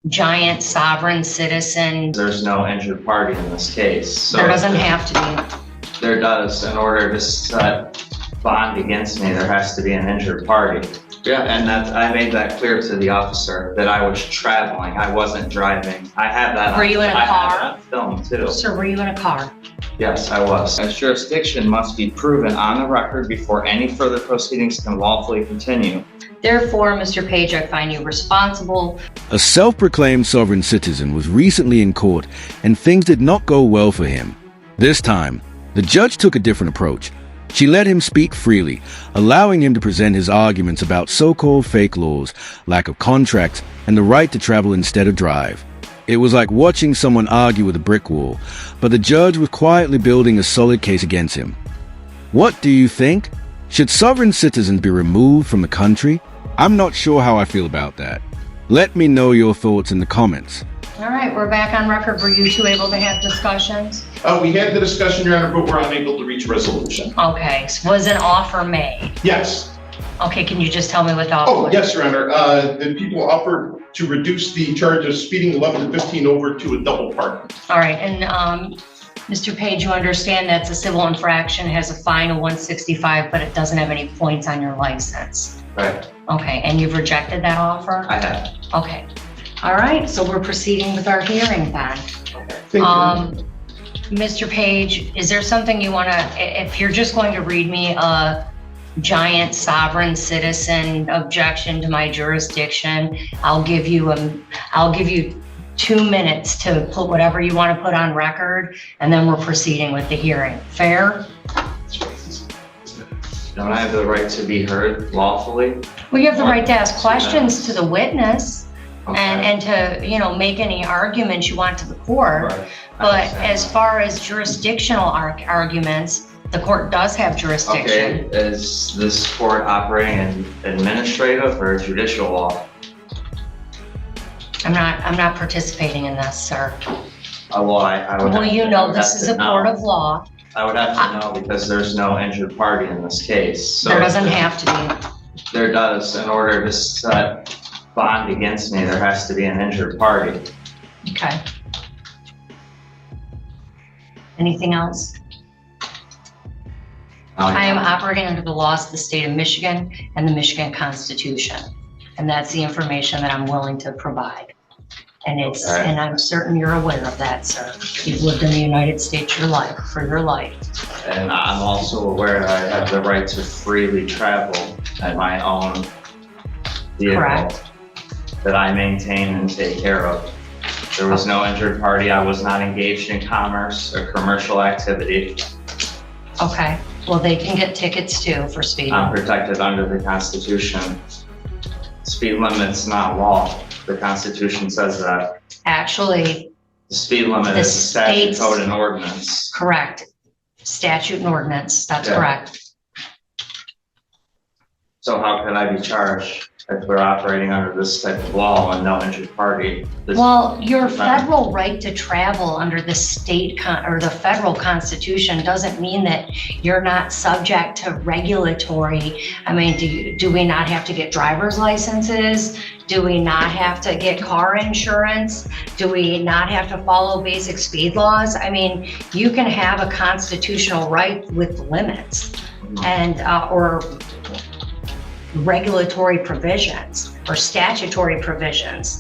giant sovereign citizen. There's no injured party in this case. So there doesn't have to be. There does. In order to set bond against me, there has to be an injured party. Yeah, and I made that clear to the officer that I was traveling. I wasn't driving. I have that. Were you in a car? I have that on film too. Sir, were you in a car? Yes, I was. As jurisdiction must be proven on the record before any further proceedings can lawfully continue. Therefore, Mr. Page, I find you responsible. A self-proclaimed sovereign citizen was recently in court, and things did not go well for him. This time, the judge took a different approach. She let him speak freely, allowing him to present his arguments about so-called fake laws, lack of contracts, and the right to travel instead of drive. It was like watching someone argue with a brick wall, but the judge was quietly building a solid case against him. What do you think? Should sovereign citizens be removed from the country? I'm not sure how I feel about that. Let me know your thoughts in the comments. All right, we're back on record. Were you two able to have discussions? We had the discussion, Your Honor, but we're unable to reach a resolution. Okay, so was an offer made? Yes. Okay, can you just tell me what the offer was? Yes, Your Honor. The people offered to reduce the charge of speeding 11 to 15 over to a double park. All right, and Mr. Page, you understand that's a civil infraction, has a fine of $165, but it doesn't have any points on your license. Right. Okay, and you've rejected that offer? I have. Okay. All right, so we're proceeding with our hearing then. Thank you. Mr. Page, is there something you want to, if you're just going to read me a giant sovereign citizen objection to my jurisdiction, I'll give you 2 minutes to put whatever you want to put on record, and then we're proceeding with the hearing. Fair? Don't I have the right to be heard lawfully? Well, you have the right to ask questions to the witness. Okay. And to, make any arguments you want to the court. Right. But as far as jurisdictional arguments, the court does have jurisdiction. Okay, is this court operating in administrative or judicial law? I'm not participating in this, sir. Well, I would. Well, this is a court of law. I would have to know because there's no injured party in this case. So there doesn't have to be. There does. In order to set bond against me, there has to be an injured party. Okay. Anything else? I am operating under the laws of the state of Michigan and the Michigan Constitution. And that's the information that I'm willing to provide. And and I'm certain you're aware of that, sir. You've lived in the United States for your life. And I'm also aware that I have the right to freely travel at my own vehicle. Correct. That I maintain and take care of. There was no injured party. I was not engaged in commerce or commercial activity. Okay. Well, they can get tickets too for speeding. I'm protected under the Constitution. Speed limit's not law. The Constitution says that. Actually, the speed limit is a statute, code, and ordinance. Correct. Statute and ordinance. That's correct. So how could I be charged if we're operating under this type of law and no injured party? Well, your federal right to travel under the state or the federal Constitution doesn't mean that you're not subject to regulatory. I mean, do we not have to get driver's licenses? Do we not have to get car insurance? Do we not have to follow basic speed laws? I mean, you can have a constitutional right with limits and or regulatory provisions or statutory provisions.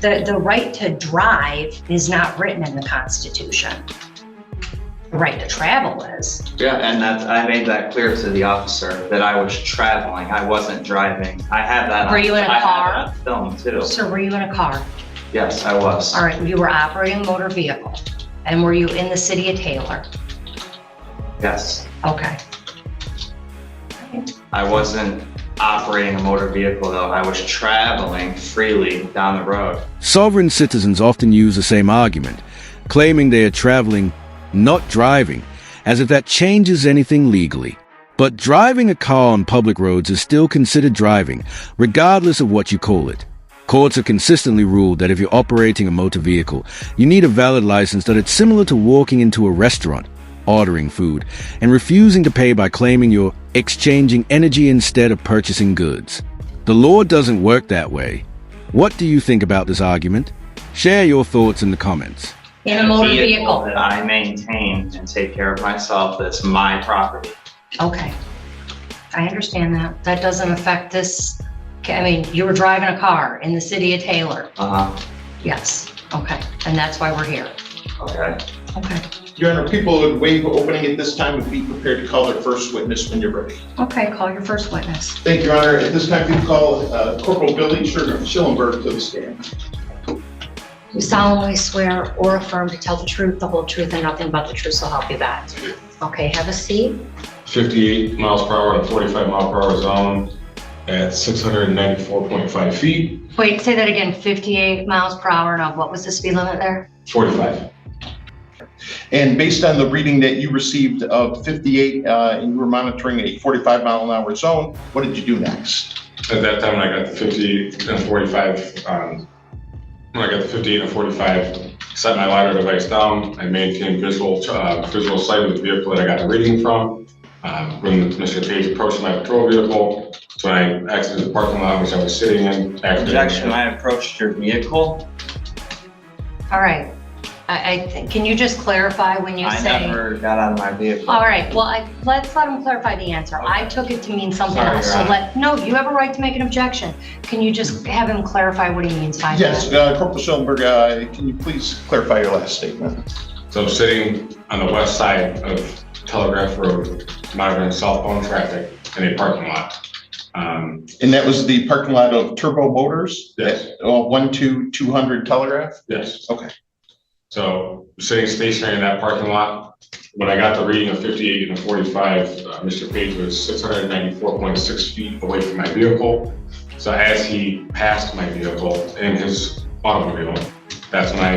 The right to drive is not written in the Constitution. The right to travel is. Yeah, and I made that clear to the officer that I was traveling. I wasn't driving. I have that. Were you in a car? I have that on film too. Sir, were you in a car? Yes, I was. All right, you were operating a motor vehicle. And were you in the city of Taylor? Yes. Okay. I wasn't operating a motor vehicle though. I was traveling freely down the road. Sovereign citizens often use the same argument, claiming they are traveling, not driving, as if that changes anything legally. But driving a car on public roads is still considered driving, regardless of what you call it. Courts have consistently ruled that if you're operating a motor vehicle, you need a valid license that it's similar to walking into a restaurant, ordering food, and refusing to pay by claiming you're exchanging energy instead of purchasing goods. The law doesn't work that way. What do you think about this argument? Share your thoughts in the comments. In a motor vehicle. That I maintain and take care of myself, that's my property. Okay. I understand that. That doesn't affect this. I mean, you were driving a car in the city of Taylor. Yes. Okay. And that's why we're here. Okay. Okay. Your Honor, people would waive opening at this time and be prepared to call their first witness when you're ready. Okay. Call your first witness. Thank you, Your Honor. At this time, we call Corporal Billy Schillenberg to the stand. You solemnly swear or affirm to tell the truth, the whole truth, and nothing but the truth, so help you God. Okay. Have a seat. 58 miles per hour in a 45 mile per hour zone at 694.5 feet. Wait, say that again. 58 miles per hour. Now, what was the speed limit there? 45. And based on the reading that you received of 58 and you were monitoring a 45 mile an hour zone, what did you do next? At that time, when I got the 58 and 45, when I got the 58 and 45, set my LiDAR device down. I maintained visual sight of the vehicle that I got the reading from. When Mr. Page approached my patrol vehicle, so when I exited the parking lot which I was sitting in. Objection, I approached your vehicle. All right. I think, can you just clarify when you say? I never got out of my vehicle. All right, well, let's let him clarify the answer. I took it to mean something Sorry, else, Your so Honor. no, you have a right to make an objection. Can you just have him clarify what he means by that? Yes, Corporal Schillenberg, can you please clarify your last statement? So I'm sitting on the west side of Telegraph Road, monitoring southbound traffic in a parking lot. And that was the parking lot of Turbo Motors? Yes. 12200 Telegraph? Yes. Okay. So sitting stationary in that parking lot, when I got the reading of 58 and 45, Mr. Page was 694.6 feet away from my vehicle. So as he passed my vehicle in his automobile, that's when I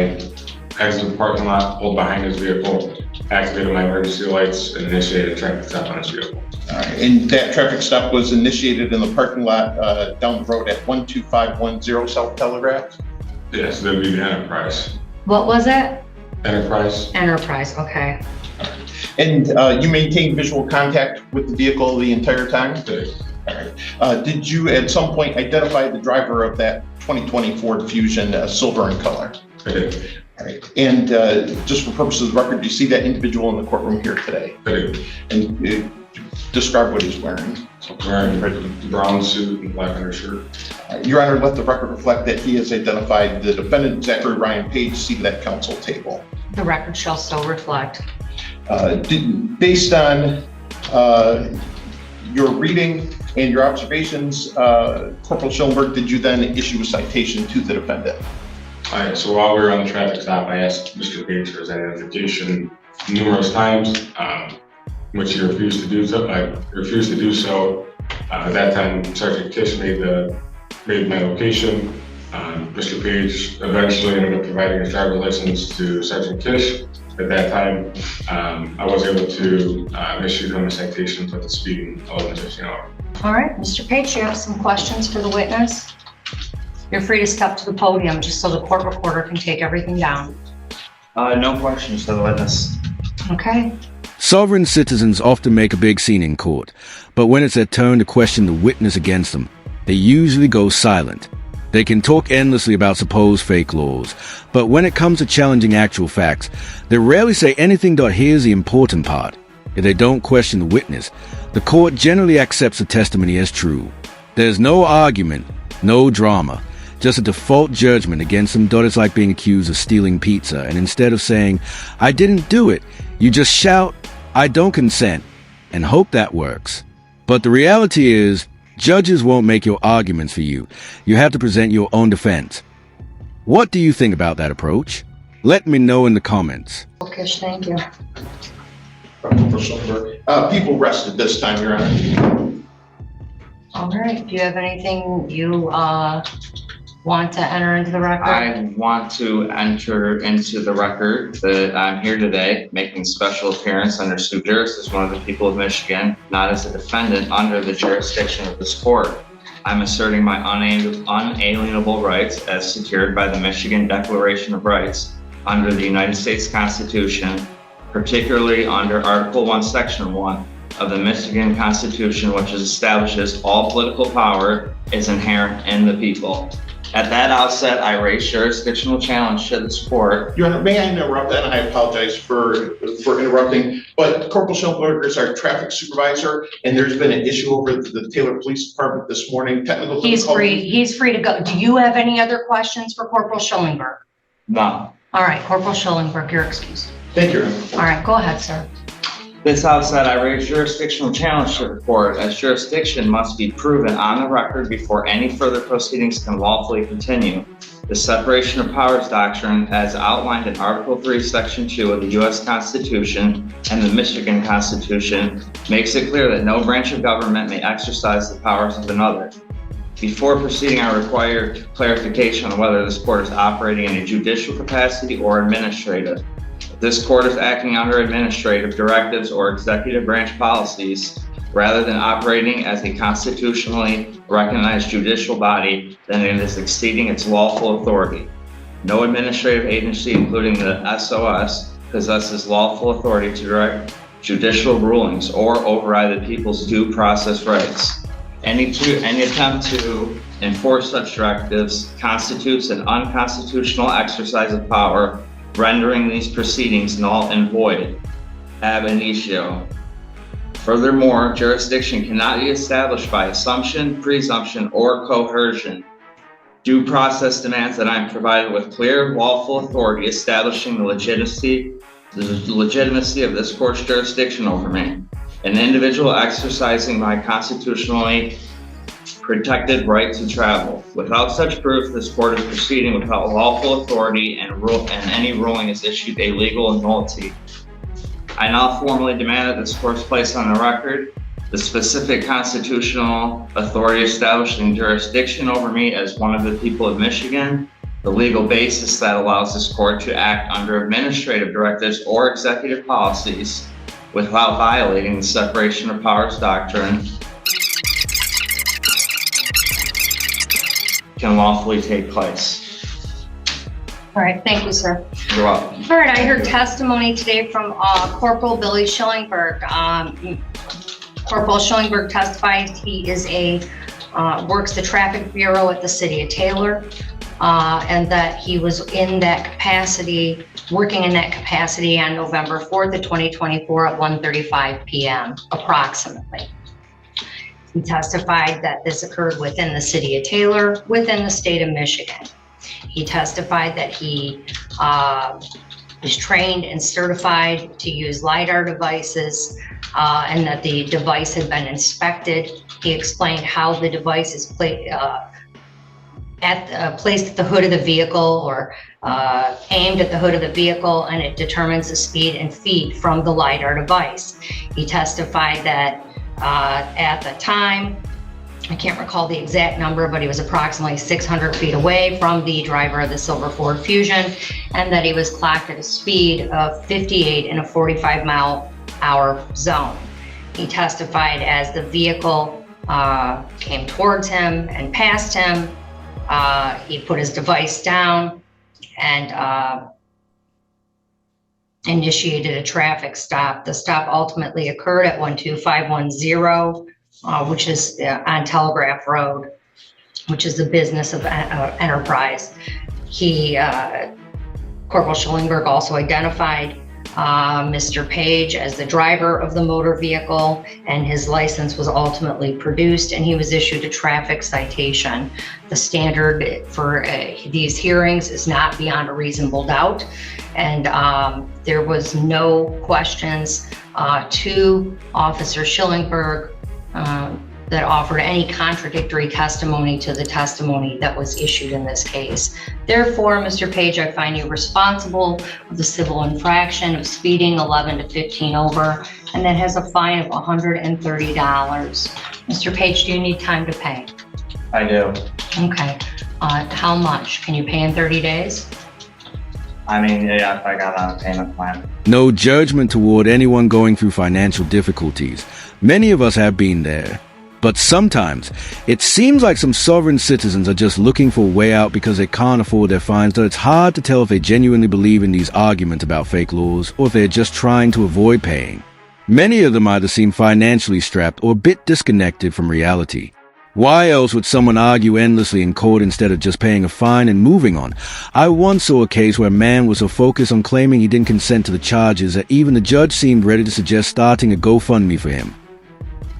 exited the parking lot, pulled behind his vehicle, activated my emergency lights, and initiated a traffic stop on his vehicle. All right. And that traffic stop was initiated in the parking lot down the road at 12510 South Telegraph? Yes, that would be the Enterprise. What was it? Enterprise? Enterprise, okay. And you maintained visual contact with the vehicle the entire time? Yes. All right. Did you at some point identify the driver of that 2020 Ford Fusion, silver in color? I did. All right. And just for purposes of the record, do you see that individual in the courtroom here today? I did. And describe what he's wearing. Wearing a brown suit and black undershirt. Your Honor, let the record reflect that he has identified the defendant, Zachary Ryan Page, seated at counsel table. The record shall still reflect. Based on your reading and your observations, Corporal Schillenberg, did you then issue a citation to the defendant? All right, so while we were on the traffic stop, I asked Mr. Page for his identification numerous times, which he refused to do so. I refused to do so. At that time, Sergeant Kish made my location. Mr. Page eventually ended up providing his driver's license to Sergeant Kish. At that time, I was able to issue him a citation for the speeding 11:15 hour. All right, Mr. Page, you have some questions for the witness? You're free to step to the podium just so the court reporter can take everything down. No questions to the witness. Okay. Sovereign citizens often make a big scene in court, but when it's their turn to question the witness against them, they usually go silent. They can talk endlessly about supposed fake laws, but when it comes to challenging actual facts, they rarely say anything. Here's the important part. If they don't question the witness, the court generally accepts the testimony as true. There's no argument, no drama, just a default judgment against them. It's like being accused of stealing pizza, and instead of saying, "I didn't do it," you just shout, "I don't consent," and hope that works. But the reality is, judges won't make your arguments for you. You have to present your own defense. What do you think about that approach? Let me know in the comments. Okay, thank you. People rested this time, Your Honor. All right, do you have anything you want to enter into the record? I want to enter into the record that I'm here today making special appearance under sue juris as one of the people of Michigan, not as a defendant under the jurisdiction of this court. I'm asserting my unalienable rights as secured by the Michigan Declaration of Rights under the United States Constitution, particularly under Article 1, Section 1 of the Michigan Constitution, which establishes all political power is inherent in the people. At that outset, I raised jurisdictional challenge to this court. Your Honor, may I interrupt that? And I apologize for interrupting, but Corporal Schoenberger is our traffic supervisor, and there's been an issue over at the Taylor Police Department this morning. Technical He's difficulty. he's free to go. Do you have any other questions for Corporal Schoenberg? No. All right, Corporal Schoenberg, you're excused. Thank you, Your Honor. All right, go ahead, sir. This outset, I raised jurisdictional challenge to the court, as jurisdiction must be proven on the record before any further proceedings can lawfully continue. The separation of powers doctrine, as outlined in Article 3, Section 2 of the U.S. Constitution and the Michigan Constitution, makes it clear that no branch of government may exercise the powers of another. Before proceeding, I require clarification on whether this court is operating in a judicial capacity or administrative. This court is acting under administrative directives or executive branch policies rather than operating as a constitutionally recognized judicial body, then it is exceeding its lawful authority. No administrative agency, including the SOS, possesses lawful authority to direct judicial rulings or override the people's due process rights. Any attempt to enforce such directives constitutes an unconstitutional exercise of power, rendering these proceedings null and void, ab initio. Furthermore, jurisdiction cannot be established by assumption, presumption, or coercion. Due process demands that I am provided with clear, lawful authority establishing the legitimacy of this court's jurisdiction over me, an individual exercising my constitutionally protected right to travel. Without such proof, this court is proceeding without lawful authority and any ruling is issued a legal nullity. I now formally demand that this court is placed on the record the specific constitutional authority establishing jurisdiction over me as one of the people of Michigan, the legal basis that allows this court to act under administrative directives or executive policies without violating the separation of powers doctrine can lawfully take place. All right, thank you, sir. You're welcome. All right, I heard testimony today from Corporal Billy Schillingberg. Corporal Schillingberg testified he is works the traffic bureau at the city of Taylor, and that he was in that capacity, working in that capacity on November 4th of 2024 at 1:35 p.m. approximately. He testified that this occurred within the city of Taylor, within the state of Michigan. He testified that he is trained and certified to use LiDAR devices, and that the device had been inspected. He explained how the device is placed at the hood of the vehicle or aimed at the hood of the vehicle, and it determines the speed and feet from the LiDAR device. He testified that at the time, I can't recall the exact number, but he was approximately 600 feet away from the driver of the silver Ford Fusion, and that he was clocked at a speed of 58 in a 45-mile-hour zone. He testified as the vehicle came towards him and passed him, he put his device down and initiated a traffic stop. The stop ultimately occurred at 12510, which is on Telegraph Road, which is the business of Enterprise. Corporal Schillingberg also identified Mr. Page as the driver of the motor vehicle, and his license was ultimately produced, and he was issued a traffic citation. The standard for these hearings is not beyond a reasonable doubt, and there was no questions to Officer Schillingberg that offered any contradictory testimony to the testimony that was issued in this case. Therefore, Mr. Page, I find you responsible of the civil infraction of speeding 11 to 15 over, and that has a fine of $130. Mr. Page, do you need time to pay? I do. Okay. How much? Can you pay in 30 days? I mean, yeah, if I got on a payment plan. No judgment toward anyone going through financial difficulties. Many of us have been there. But sometimes, it seems like some sovereign citizens are just looking for a way out because they can't afford their fines, though it's hard to tell if they genuinely believe in these arguments about fake laws, or if they're just trying to avoid paying. Many of them either seem financially strapped or a bit disconnected from reality. Why else would someone argue endlessly in court instead of just paying a fine and moving on? I once saw a case where a man was so focused on claiming he didn't consent to the charges that even the judge seemed ready to suggest starting a GoFundMe for him.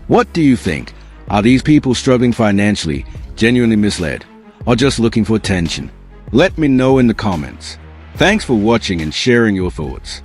What do you think? Are these people struggling financially, genuinely misled, or just looking for attention? Let me know in the comments. Thanks for watching and sharing your thoughts.